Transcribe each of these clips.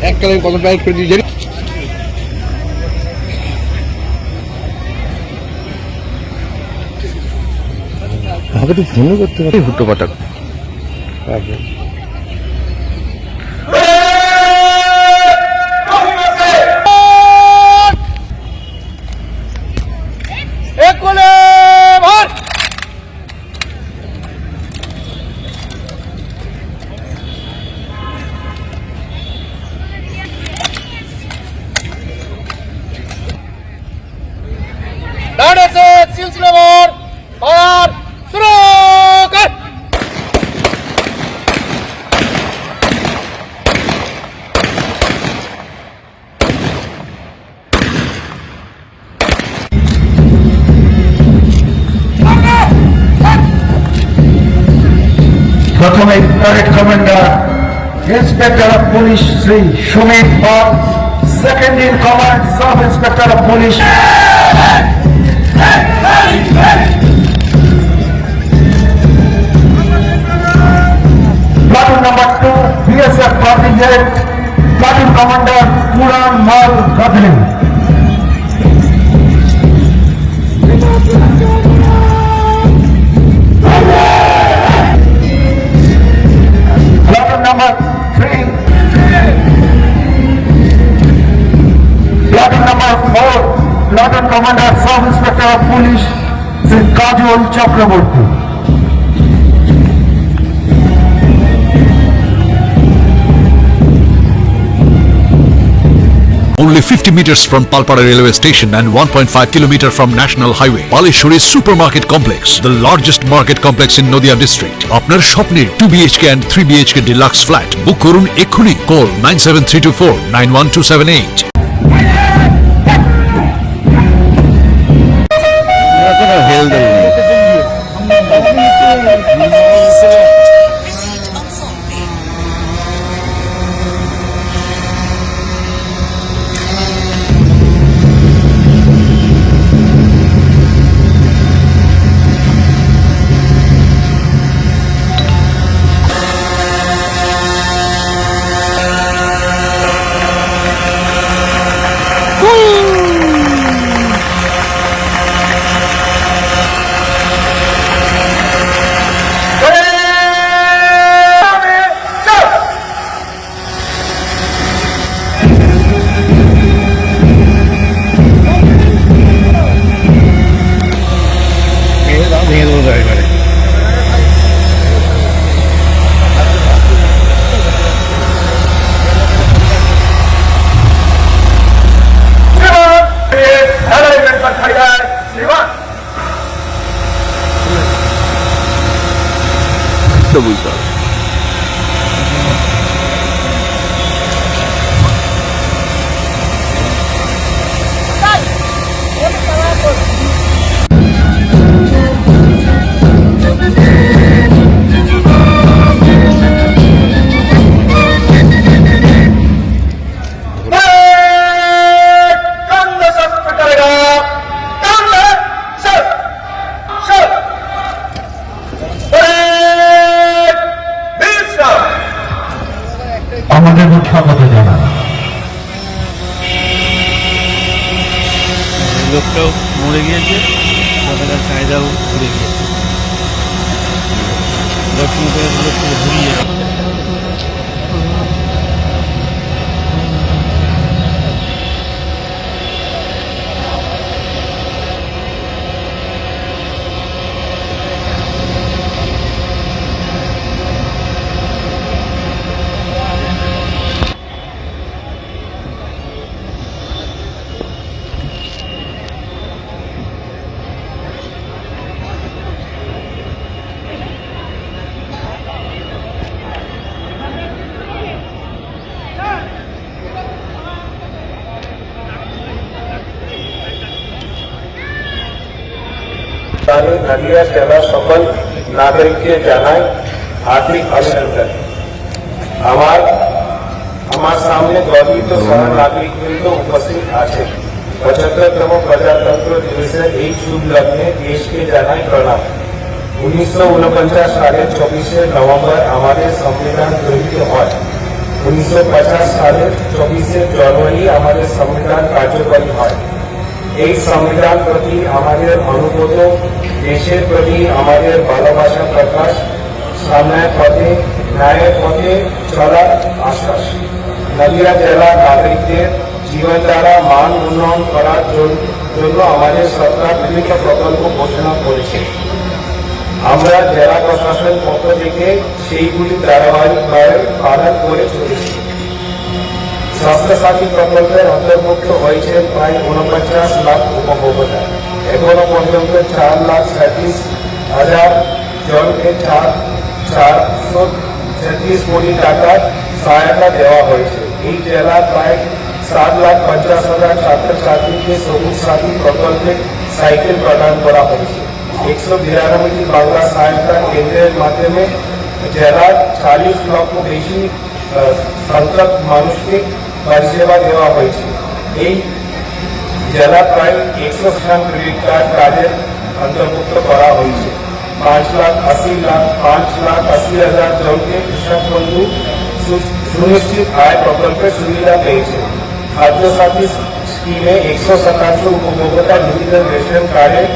এককালে কত প্রাইস করে দিয়ে জানি আমাকে তো ফোনও করতে পারি হুটো পাটা প্রথমে parade commander inspector of police Shri Sumit Pal, second in command sub inspector of police platoon number 2 BSF party head platoon commander Puran Mal গাধলিং, number 3 platoon number 4 platoon commander sub inspector of police Sri Kajol Chakraborty. Only 50 meters from Palpara railway station and 1.5 kilometer from National Highway, Paleshwari Supermarket Complex, the largest market complex in Nadia district. Apnar shopner 2 BHK and 3 BHK deluxe flat. Book korun ekhuni. Call 97324 91278. আমাদের স্বাগত জানান। লোকটাও মরে গিয়েছে, তাদের চাহিদাও ঘুরে গিয়েছে, লোককে ঘুরিয়ে আমি নদিয়া জেলা সকল নাগরিককে জানাই হার্দিক অভিনন্দন। আমার সামনে গর্বিত সহ নাগরিকবৃন্দ উপস্থিত আছে। 75তম প্রজাতন্ত্র দিবসের এই শুভ লগ্নে দেশকে জানাই প্রণাম। 1949 সালের 24শে নভেম্বর আমাদের সংবিধান গৃহীত হয়। 1950 সালের 24শে জানুয়ারি আমাদের সংবিধান কার্যকরী হয়। এই সংবিধান প্রতি আমাদের অনুভূত, দেশের প্রতি আমাদের ভালোবাসা প্রকাশ, সামনের পথে ন্যায়ের পথে চলার আশ্বাস। নদিয়া জেলার নাগরিকদের জীবনধারা মান উন্নয়ন করার জন্য আমাদের সরকার বিভিন্ন প্রকল্প ঘোষণা করেছে। আমরা জেলা প্রশাসন পক্ষ থেকে সেইগুলি ধারাবাহিকভাবে পালন করে চলেছি। স্বাস্থ্যসাথী প্রকল্পের অন্তর্ভুক্ত হয়েছে প্রায় 49 লাখ উপভোক্তা। এখনো পর্যন্ত 4,37,000 জনকে 436 কোটি টাকার সহায়তা দেওয়া হয়েছে। এই জেলা প্রায় 7,50,000 ছাত্রছাত্রীকে সবুজ সাথী প্রকল্পে সাইকেল প্রদান করা হয়েছে। 192টি বাংলা সহায়তা কেন্দ্রের মাধ্যমে জেলার 40 লক্ষ বেশি সংখ্যক মানুষকে পরিষেবা দেওয়া হয়েছে। এই জেলা প্রায় 100 ক্রেডিট কার্ড কার্ডের অন্তর্ভুক্ত করা হয়েছে। 5,80,000 জনকে কৃষক বন্ধু সুনিশ্চিত আয় প্রকল্পের সুবিধা পেয়েছে। খাদ্যসাথী স্কিমে 157 উপভোক্তা বিভিন্ন রেশন কার্ডের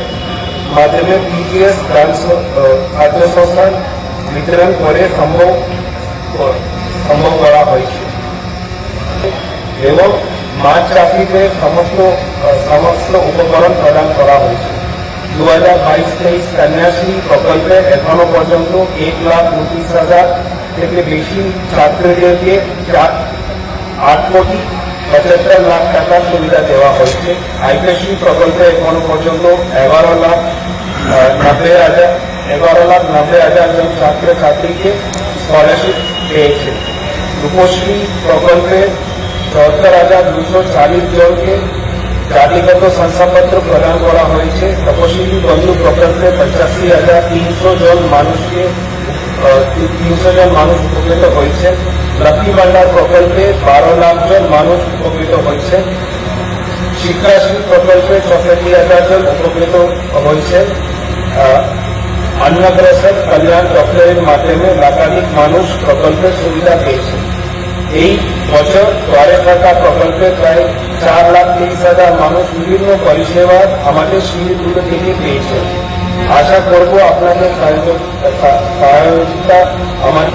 মাধ্যমে পিজিএস খাদ্য শোষণ বিতরণ করে সম্ভব করা হয়েছে এবং মাছ চাষিদের সমস্ত উপকরণ প্রদান করা হয়েছে। 2022-23 কন্যাশ্রী প্রকল্পে এখনো পর্যন্ত 1,29,000 থেকে বেশি ছাত্রীদেরকে 8,75 লাখ টাকার সুবিধা দেওয়া হয়েছে। আইপিএসসি প্রকল্পে এখনো পর্যন্ত 11,90,000 জন ছাত্রছাত্রীকে স্কলারশিপ পেয়েছে। রূপশ্রী প্রকল্পে 74,240 জনকে জাতিগত শংসাপত্র প্রদান করা হয়েছে। তপশিলি বন্ধু প্রকল্পে 85,300 জন মানুষ উপকৃত হয়েছে। লক্ষ্মী ভান্ডার প্রকল্পে 12 লাখ জন মানুষ উপকৃত হয়েছে। শিক্ষাশ্রী প্রকল্পে 64,000 জন উপকৃত হয়েছে। অন্নপ্রাশন কল্যাণ দপ্তরের মাধ্যমে লক্ষাধিক মানুষ প্রকল্পের সুবিধা পেয়েছে। এই বছর দ্বারে থাকা প্রকল্পে প্রায় 4,30,000 মানুষ বিভিন্ন পরিষেবা আমাদের শিবিরগুলো থেকে পেয়েছে। আশা করব আপনাদের সহযোগিতা আমার।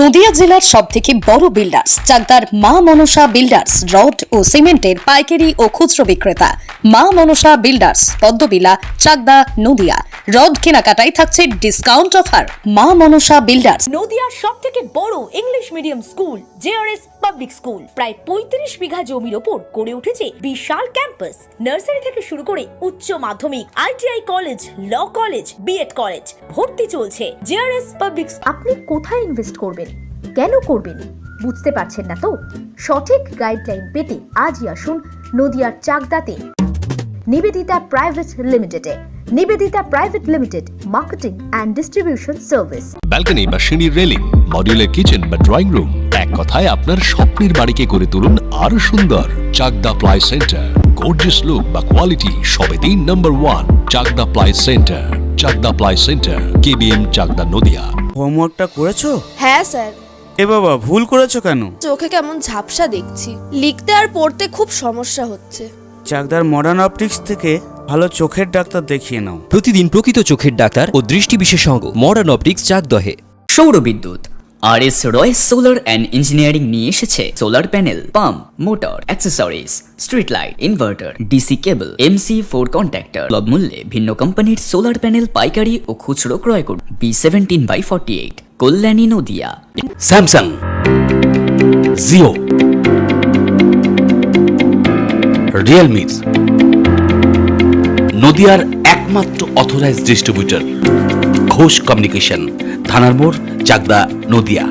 নদিয়া জেলার সবথেকে বড় বিল্ডার্স চাকদার মা মনসা বিল্ডার্স রড ও সিমেন্টের পাইকারি ও খুচরো বিক্রেতা। মা মনসা বিল্ডার্স পদ্মবিলা চাকদা নদিয়া। রড কেনাকাটায় থাকছে ডিসকাউন্ট অফার। মা মনসা বিল্ডার্স। নদিয়ার সবথেকে বড় English medium school JRS public school প্রায় 35 বিঘা জমির ওপর গড়ে উঠেছে বিশাল ক্যাম্পাস। নার্সারি থেকে শুরু করে উচ্চ মাধ্যমিক, ITI college, law college, BEd college ভর্তি চলছে। JRS public. আপনি কোথায় ইনভেস্ট করবেন, কেন করবেন বুঝতে পারছেন না তো? সঠিক গাইডলাইন পেতে আজই আসুন নদিয়ার চাকদাতে নিবেদিতা প্রাইভেট লিমিটেডে। Nivedita private limited, marketing and distribution service. Balcony বা সিঁড়ির রেলিং, মডিউলার কিচেন বা ড্রয়িং রুম, এক কথায় আপনার স্বপ্নের বাড়িকে করে তুলুন আরো সুন্দর। Chakdah ply centre, gorgeous look বা কোয়ালিটি সবে 3 number 1 Chakdah ply centre. Chakdah ply centre, KBM Chakdah Nadia. হোমওয়ার্কটা করেছো? হ্যাঁ স্যার। এ বাবা, ভুল করেছো কেন? চোখে কেমন ঝাপসা দেখছি, লিখতে আর পড়তে খুব সমস্যা হচ্ছে। চাকদার মডার্ন অপটিক্স থেকে ভালো চোখের ডাক্তার দেখিয়ে নাও। প্রতিদিন প্রকৃত চোখের ডাক্তার ও দৃষ্টি বিশেষজ্ঞ মডার্ন অপটিক্স চাকদহে। সৌর বিদ্যুৎ RS Roy solar and engineering নিয়ে এসেছে solar panel, pump, motor, accessories, street light, inverter, DC কেবল, MC4 কন্ট্যাক্টর। সুলভ মূল্যে ভিন্ন কোম্পানির সোলার প্যানেল পাইকারি ও খুচরো ক্রয় করুন। B17/48 Kalyani Nadia. Samsung, Jio, Realme, নদিয়ার একমাত্র অথরাইজড ডিস্ট্রিবিউটর ঘোষ কমিউনিকেশন, থানার মোড়, চাকদা, নদিয়া।